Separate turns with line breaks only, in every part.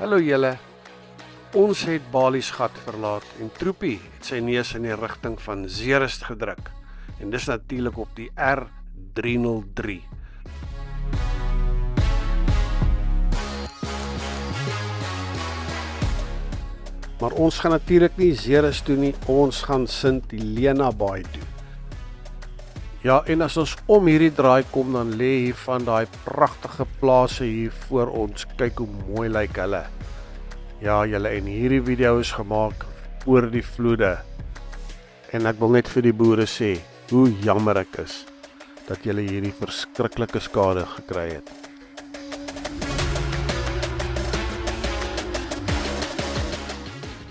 Hallo julle. Ons het Baliesgat verlaat en Troepie het sy neus in die rigting van Zeerust gedruk. En dis natuurlik op die R303. Maar ons gaan natuurlik nie Zeerust toe nie, ons gaan Sint Helena Baai toe. Ja, en as ons om hierdie draai kom, dan lê hier van daai pragtige plase hier voor ons. Kyk hoe mooi lyk hulle. Ja, julle, en hierdie video is gemaak oor die vloede. En ek wil net vir die boere sê, hoe jammer ek is, dat julle hierdie verskriklike skade gekry het.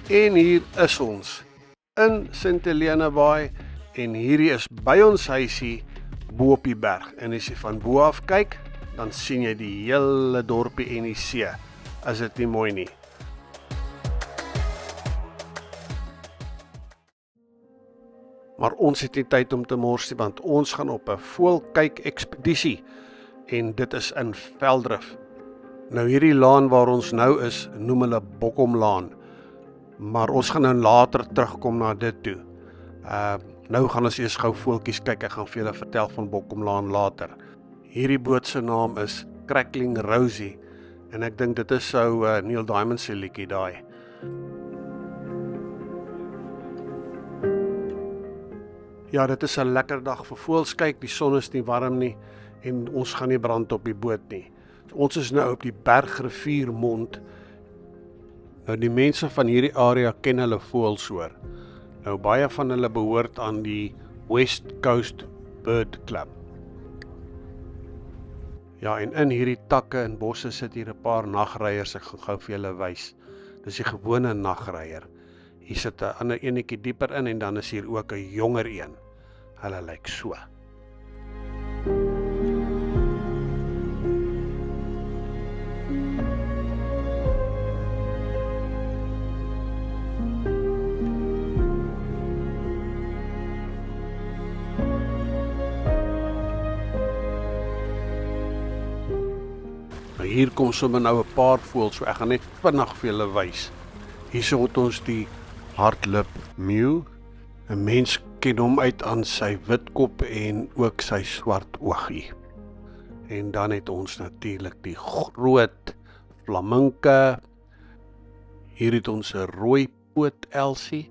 En hier is ons, in Sint Helena Baai, en hierdie is by ons huisie, bo op die berg. En as jy van bo af kyk, dan sien jy die hele dorpie en die see. Is dit nie mooi nie? Maar ons het nie tyd om te mors nie, want ons gaan op 'n voëlkyk ekspedisie. En dit is in Velddrif. Nou hierdie laan waar ons nou is, noem hulle Bokkomlaan. Maar ons gaan nou later terugkom na dit toe. Nou gaan ons eers gou voeltjies kyk, ek gaan vir julle vertel van Bokkomlaan later. Hierdie boot se naam is Crackling Rosie, en ek dink dit is so Neil Diamond se liedjie daai. Ja, dit is 'n lekker dag vir voëls kyk, die son is nie warm nie, en ons gaan nie brand op die boot nie. So, ons is nou op die Bergriviermond. Nou die mense van hierdie area ken hulle voëls hoor. Nou baie van hulle behoort aan die West Coast Bird Club. Ja, en in hierdie takke en bosse sit hier 'n paar nagreiers, ek gaan gou vir julle wys. Dis die gewone nagreier. Hier sit 'n ander enetjie dieper in en dan is hier ook 'n jonger een. Hulle lyk so. Hier kom sommer nou 'n paar voëls, so ek gaan net vinnig vir julle wys. Hier het ons die hardlip mew. 'n Mens ken hom uit aan sy wit kop en ook sy swart oogie. En dan het ons natuurlik die groot flaminke. Hier het ons 'n rooi poot elsie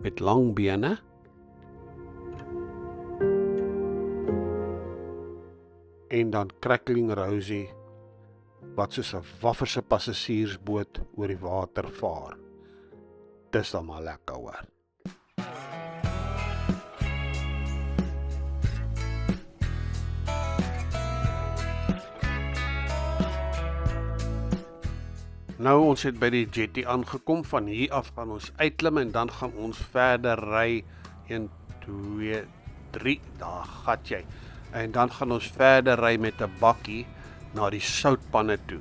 met lang bene. En dan Crackling Rosie, wat soos 'n wafferse passasiersboot oor die water vaar. Dis dan maar lekker hoor. Nou ons het by die jetty aangekom, van hier af gaan ons uitklim en dan gaan ons verder ry, 1, 2, 3, daar gat jy. En dan gaan ons verder ry met 'n bakkie na die soutpanne toe.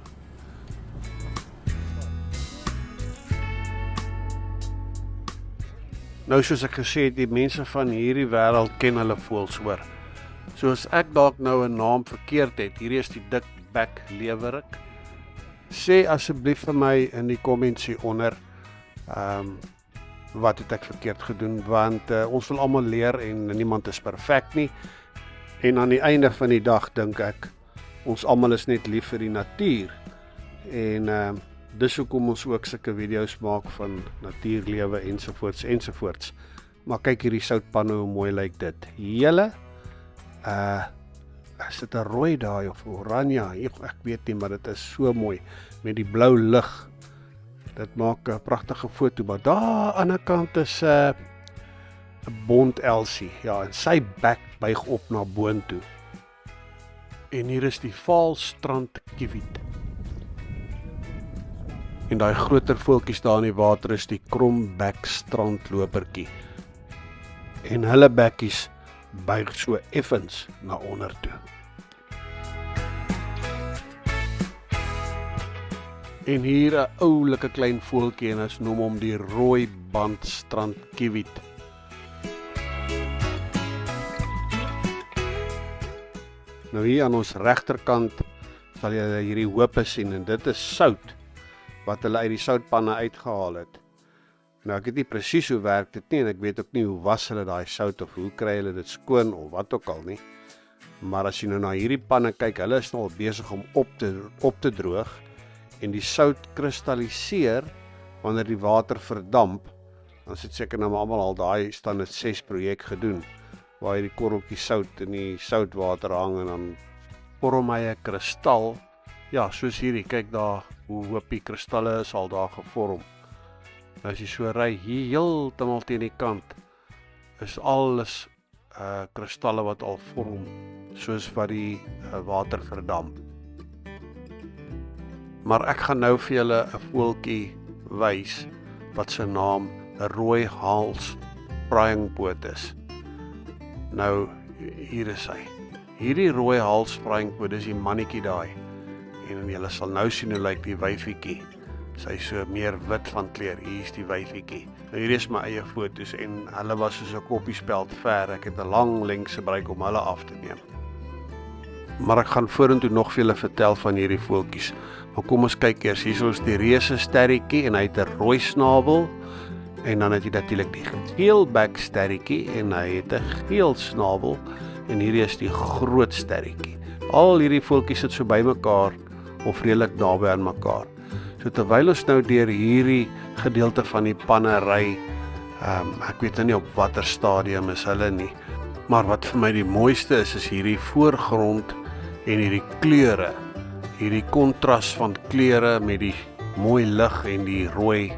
Nou soos ek gesê het, die mense van hierdie wêreld ken hulle voëls hoor. Soos ek dalk nou 'n naam verkeerd het, hierdie is die dikbek leeuwerik. Sê asseblief vir my in die comments hieronder, wat het ek verkeerd gedoen, want ons wil almal leer en niemand is perfek nie. En aan die einde van die dag dink ek, ons almal is net lief vir die natuur. En dis hoekom ons ook sulke video's maak van natuurlewe ensovoorts ensovoorts. Maar kyk hierdie soutpanne, hoe mooi lyk dit. Julle, is dit 'n rooi daai of oranje? Ek weet nie, maar dit is so mooi met die blou lig. Dit maak 'n pragtige foto, maar daar aan die ander kant is 'n bont elsie. Ja, en sy bek buig op na boontoe. En hier is die Vaalstrand kiewiet. En daai groter voeltjies daar in die water is die krombek strandlopertjie. En hulle bekkies buig so effens na onder toe. En hier 'n oulike klein voeltjie en ons noem hom die rooi band strandkiewiet. Nou hier aan ons regterkant sal jy hierdie hoope sien en dit is sout. wat hulle uit die soutpanne uitgehaal het. Nou ek weet nie presies hoe werk dit nie en ek weet ook nie hoe was hulle daai sout of hoe kry hulle dit skoon of wat ook al nie. Maar as jy nou na hierdie panne kyk, hulle is nou al besig om op te droog en die sout kristalliseer wanneer die water verdamp. Dan sit seker nou maar almal al daai standaard 6 projek gedoen waar jy die korreltjie sout in die soutwater hang en dan vorm hy 'n kristal. Ja, soos hierdie, kyk daar hoe hoopie kristalle is al daar gevorm. Nou as jy so ry hier heeltemal teen die kant is alles kristalle wat al vorm soos wat die water verdamp. Maar ek gaan nou vir julle 'n voeltjie wys wat sy naam 'n rooi hals spraaiingboot is. Nou hier is hy. Hierdie rooi hals spraaiingboot is die mannetjie daai. En julle sal nou sien hoe lyk die wyfietjie. Sy is so meer wit van kleur. Hier is die wyfietjie. Nou hier is my eie foto's en hulle was soos 'n koppiespeld ver. Ek het 'n lang lens gebruik om hulle af te neem. Maar ek gaan vorentoe nog vir julle vertel van hierdie voeltjies. Maar kom ons kyk eers. Hier is die reuse sterretjie en hy het 'n rooi snabel. En dan het jy natuurlik die geelbek sterretjie en hy het 'n geel snabel. En hierdie is die groot sterretjie. Al hierdie voeltjies sit so by mekaar of redelik naby aan mekaar. So terwyl ons nou deur hierdie gedeelte van die panne ry, ek weet nou nie op watter stadium is hulle nie, maar wat vir my die mooiste is hierdie voorgrond en hierdie kleure, hierdie kontras van kleure met die mooi lig en die rooi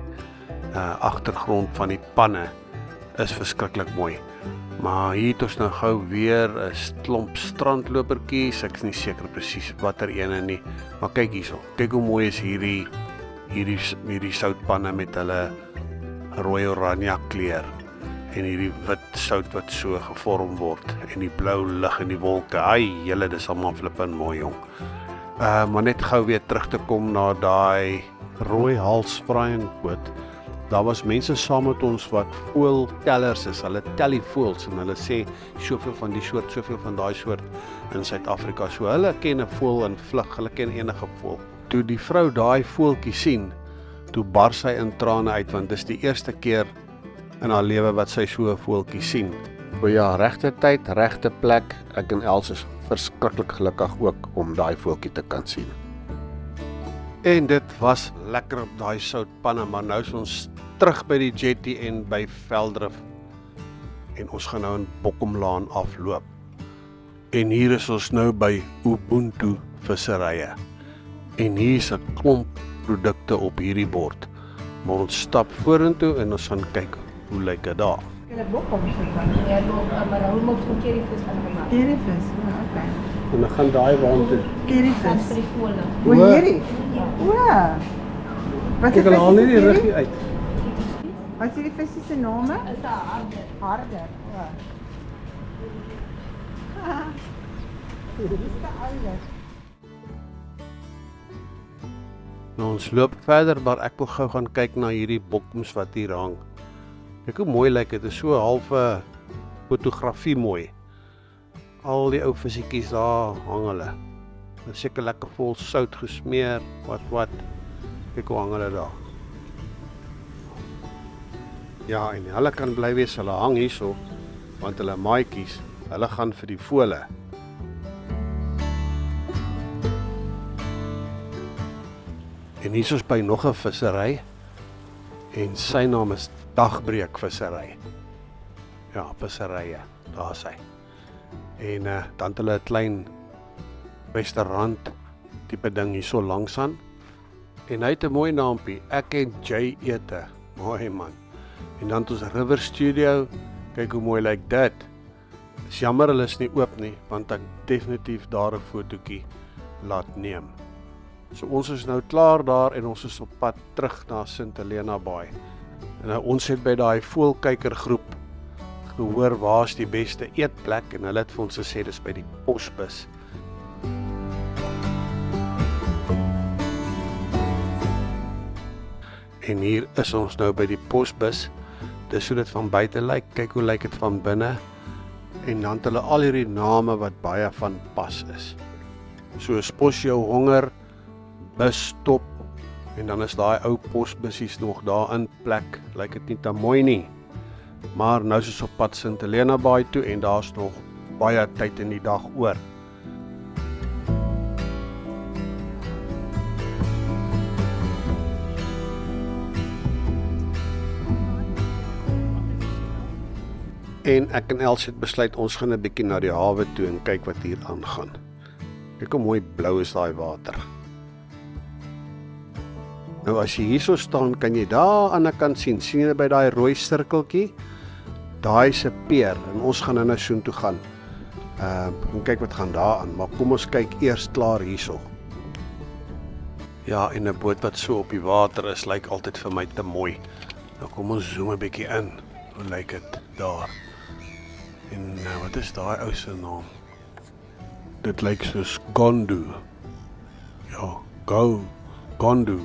agtergrond van die panne is verskriklik mooi. Maar hier het ons nou gou weer 'n klomp strandlopertjies, ek is nie seker presies watter ene nie, maar kyk hierso, kyk hoe mooi is hierdie soutpanne met hulle rooi oranje kleur en hierdie wit sout wat so gevorm word en die blou lig en die wolke, julle dis almal flippend mooi jong. Maar net gou weer terug te kom na daai rooi hals spraaiingboot. Daar was mense saam met ons wat voëltellers is, hulle tel die voëls en hulle sê soveel van die soort, soveel van daai soort in Suid-Afrika. So hulle ken 'n voël in vlug, hulle ken enige voël. Toe die vrou daai voëltjie sien, toe bars sy in trane uit want dis die eerste keer in haar lewe wat sy so 'n voëltjie sien. So ja, regte tyd, regte plek. Ek en Els is verskriklik gelukkig ook om daai voëltjie te kan sien. En dit was lekker op daai soutpanne, maar nou is ons terug by die jetty en by Velddrif. En ons gaan nou in Bokkomlaan afloop. En hier is ons nou by Ubuntu visserye. En hier is 'n klomp produkte op hierdie bord. Maar ons stap vorentoe en ons gaan kyk hoe lyk dit daar.
Hulle bokkom so. Ja, maar hulle moet van curryvis gemaak. Curryvis, okay.
En dan gaan daai waant toe.
Curryvis vir die voële.
O, hierdie.
Ja. Wat
Kyk, hulle haal nie die ruggie uit.
Wat is die visie se name? Is harder. Harder. Ja. Dit is te oulik.
Nou ons loop verder, maar ek wil gou gaan kyk na hierdie bokkoms wat hier hang. Kyk hoe mooi lyk dit. Dit is so halfe fotografie mooi. Al die ou visiekies daar hang hulle. Dit is seker lekker vol sout gesmeer, wat. Kyk hoe hang hulle daar. Ja, en hulle kan bly wees, hulle hang hierso, want hulle maatjies, hulle gaan vir die voële. En hier is by nog 'n vissery en sy naam is Dagbreek vissery. Ja, visserye, daar is hy. En dan het hulle 'n klein restaurant tipe ding hier so langs aan. En hy het 'n mooi naampie, Ek en Jay Ete. Mooi man. En dan het ons River Studio. Kyk hoe mooi lyk dit. Is jammer hulle is nie oop nie, want ek definitief daar 'n fotootjie laat neem. So ons is nou klaar daar en ons is op pad terug na St Helena Bay. En nou ons het by daai voëlkykergroep gehoor waar's die beste eetplek en hulle het vir ons gesê dis by die Posbus. En hier is ons nou by die Posbus. Dis hoe dit van buite lyk. Kyk hoe lyk dit van binne. En dan het hulle al hierdie name wat baie van pas is. So Pos jou honger, busstop En dan is daai ou posbussies nog daar in plek, lyk dit nie te mooi nie. Maar nou is ons op pad St Helena Bay toe en daar's nog baie tyd in die dag oor. En ek en Els het besluit ons gaan 'n bietjie na die hawe toe en kyk wat hier aangaan. Kyk hoe mooi blou is daai water. Nou as jy hierso staan, kan jy daar aan die kant sien jy by daai rooi sirkeltjie? Daai se peer en ons gaan nou soontoe gaan. En kyk wat gaan daar aan, maar kom ons kyk eers klaar hierso. Ja, en 'n boot wat so op die water is, lyk altyd vir my te mooi. Nou kom ons zoom 'n bietjie in. Hoe lyk dit daar? En wat is daai ou se naam? Dit lyk soos Gondu. Ja, Gondu.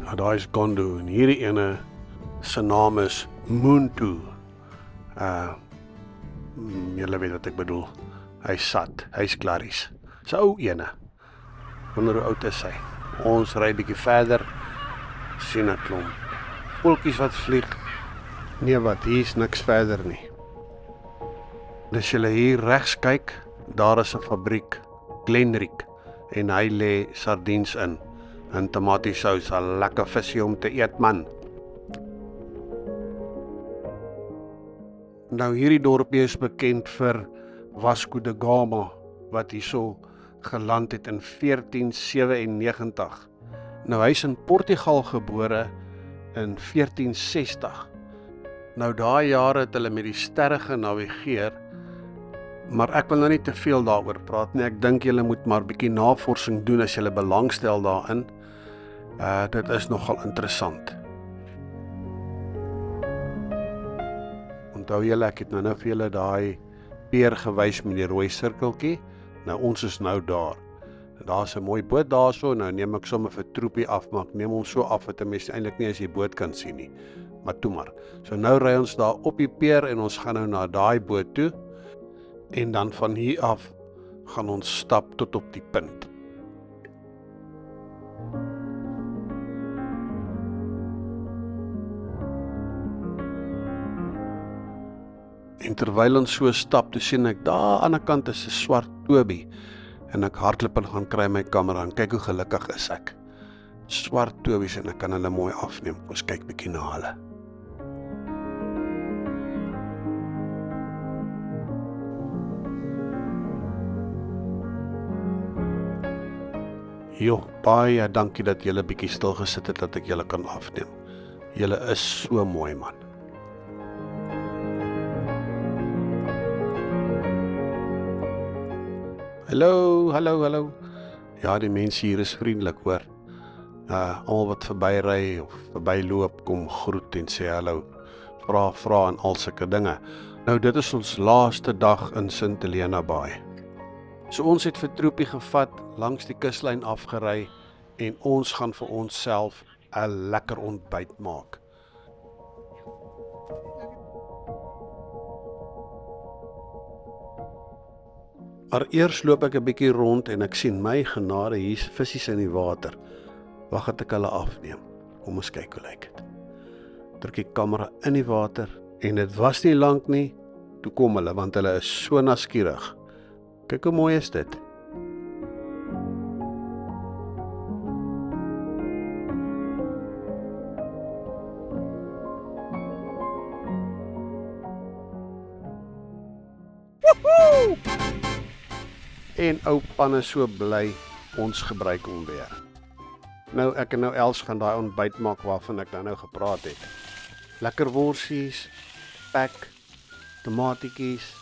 Ja, daai is Gondu en hierdie ene se naam is Muntu. Julle weet wat ek bedoel. Hy's sat, hy's klaries. Dis 'n ou ene. Wonder hoe oud is hy? Ons ry bietjie verder. Sien 'n klomp voeltjies wat vlieg. Nee wat, hier's niks verder nie. As jy hier regs kyk, daar is 'n fabriek, Glenriek, en hy lê sardiens in. En tomatiesous, 'n lekker visie om te eet man. Nou hierdie dorpie is bekend vir Vasco da Gama, wat hierso geland het in 1497. Nou hy's in Portugal gebore in 1460. Nou daai jare het hulle met die sterre genavigeer, maar ek wil nou nie te veel daaroor praat nie. Ek dink julle moet maar bietjie navorsing doen as julle belangstel daarin. Dit is nogal interessant. Onthou julle, ek het nou vir julle daai peer gewys met die rooi sirkeltjie. Nou ons is nou daar. Daar's 'n mooi boot daarso. Nou neem ek sommer vir troepie af, maar ek neem hom so af dat 'n mens eintlik nie as jy boot kan sien nie. Maar toe maar. So nou ry ons daar op die peer en ons gaan nou na daai boot toe. En dan van hier af gaan ons stap tot op die punt. En terwyl ons so stap, toe sien ek daar aan die kant is 'n swart Toby. En ek hardloop en gaan kry my kamera en kyk hoe gelukkig is ek. Swart Tobies en ek kan hulle mooi afneem. Ons kyk bietjie na hulle. Jo, baie dankie dat julle bietjie stil gesit het dat ek julle kan afneem. Julle is so mooi man. Hallo. Ja, die mense hier is vriendelik hoor. Almal wat verbyry of verbyloop kom groet en sê hallo. Vra en al sulke dinge. Nou dit is ons laaste dag in St Helena Bay. So ons het vir troepie gevat, langs die kuslyn afgery en ons gaan vir onsself 'n lekker ontbyt maak. Maar eers loop ek 'n bietjie rond en ek sien my genade hier's visse in die water. Wag dat ek hulle afneem. Kom ons kyk hoe lyk dit. Druk die kamera in die water en dit was nie lank nie, toe kom hulle want hulle is so nuuskierig. Kyk hoe mooi is dit. Woehoe! En ou pan is so bly ons gebruik hom weer. Nou ek en nou Els gaan daai ontbyt maak waarvan ek nou gepraat het. Lekker worsies, pek, tomatietjies,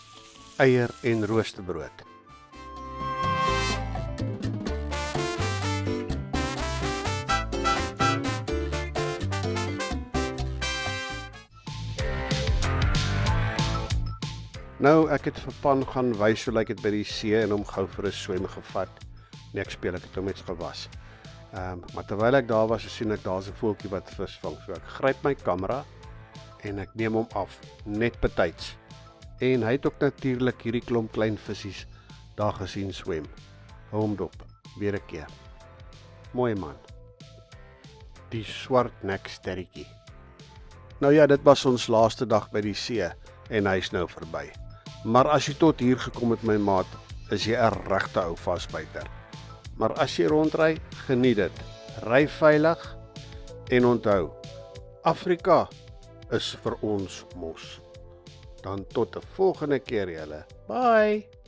eier en roosterbrood. Nou, ek het vir Pan gaan wys hoe lyk dit by die see en hom gou vir 'n swem gevat. Nee, ek speel, ek het hom net gewas. Maar terwyl ek daar was, sien ek daar's 'n voeltjie wat vis vang. So ek gryp my kamera en ek neem hom af, net betyds. En hy het ook natuurlik hierdie klomp klein visies daar gesien swem. Hou hom dop, weer 'n keer. Mooi man. Die swartnek sterretjie. Nou ja, dit was ons laaste dag by die see en hy is nou verby. Maar as jy tot hier gekom het my maat, is jy 'n regte ou vasbyter. Maar as jy rondry, geniet dit. Ry veilig en onthou, Afrika is vir ons mos. Dan tot 'n volgende keer julle. Bye.